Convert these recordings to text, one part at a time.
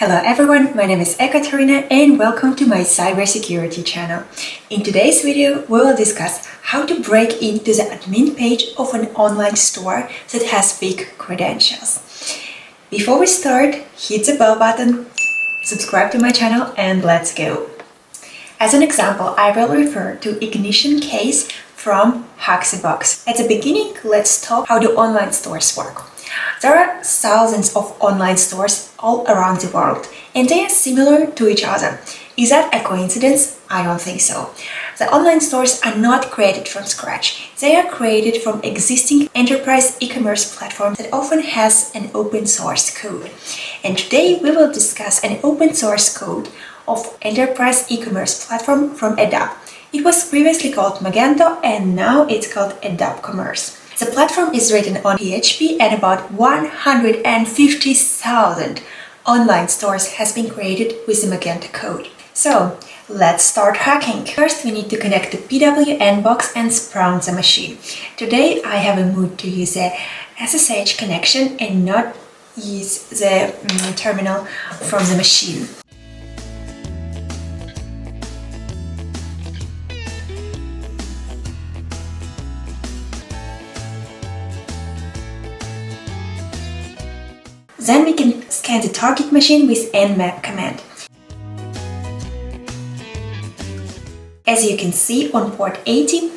Hello everyone, my name is Ekaterina and welcome to my cybersecurity channel. In today's video, we will discuss how to break into the admin page of an online store that has weak credentials. Before we start, hit the bell button, subscribe to my channel and let's go. As an example, I will refer to Ignition case from Haxebox. At the beginning, let's talk how do online stores work. There are thousands of online stores all around the world, and they are similar to each other. Is that a coincidence? I don't think so. The online stores are not created from scratch. They are created from existing enterprise e-commerce platform that often has an open source code. And today we will discuss an open source code of enterprise e-commerce platform from Adobe. It was previously called Magento and now it's called Adobe Commerce. The platform is written on PHP and about 150,000 online stores has been created with the Magento code. So let's start hacking. First, we need to connect the Pwn box and spawn the machine. Today, I have a mood to use a SSH connection and not use the terminal from the machine. Then we can scan the target machine with nmap command. As you can see on port 80,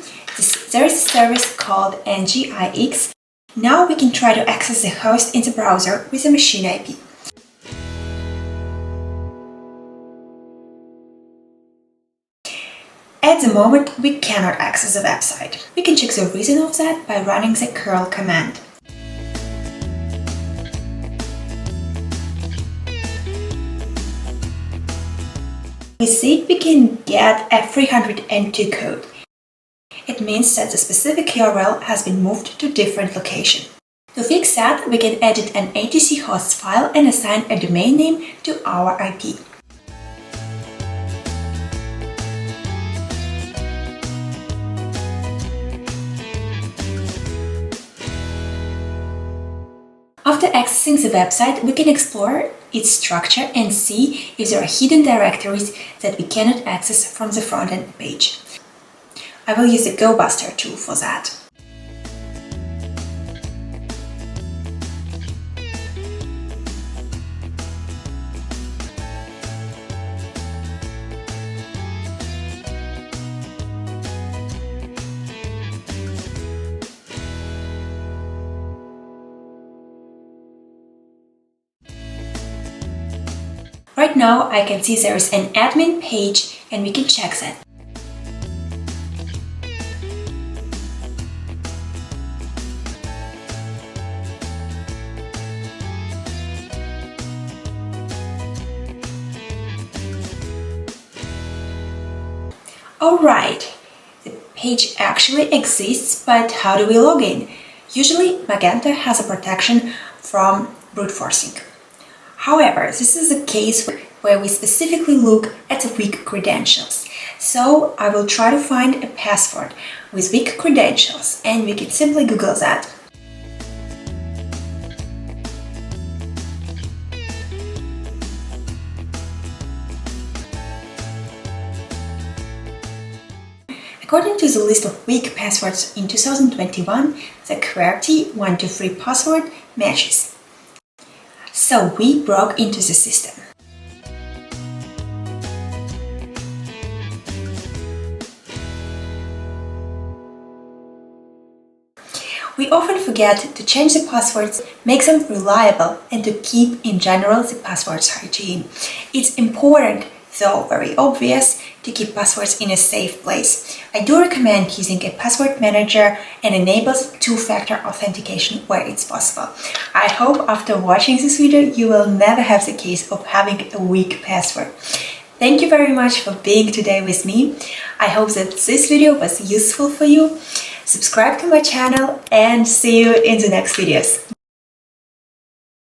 there is a service called ngix. Now we can try to access the host in the browser with the machine IP. At the moment, we cannot access the website. We can check the reason of that by running the curl command. We see we can get a 302 code. It means that the specific URL has been moved to a different location. To fix that, we can edit an ATC host file and assign a domain name to our IP. After accessing the website, we can explore its structure and see if there are hidden directories that we cannot access from the front-end page. I will use the GoBuster tool for that. Right now, I can see there is an admin page and we can check that. Alright, the page actually exists, but how do we log in? Usually, Magento has a protection from brute forcing. However, this is a case where we specifically look at the weak credentials. So I will try to find a password with weak credentials and we can simply Google that. According to the list of weak passwords in 2021, the QWERTY123 password matches. So we broke into the system. We often forget to change the passwords, make them reliable, and to keep in general the passwords hygiene. It's important, though very obvious, to keep passwords in a safe place. I do recommend using a password manager and enable two-factor authentication where it's possible. I hope after watching this video you will never have the case of having a weak password. Thank you very much for being today with me. I hope that this video was useful for you. Subscribe to my channel and see you in the next videos.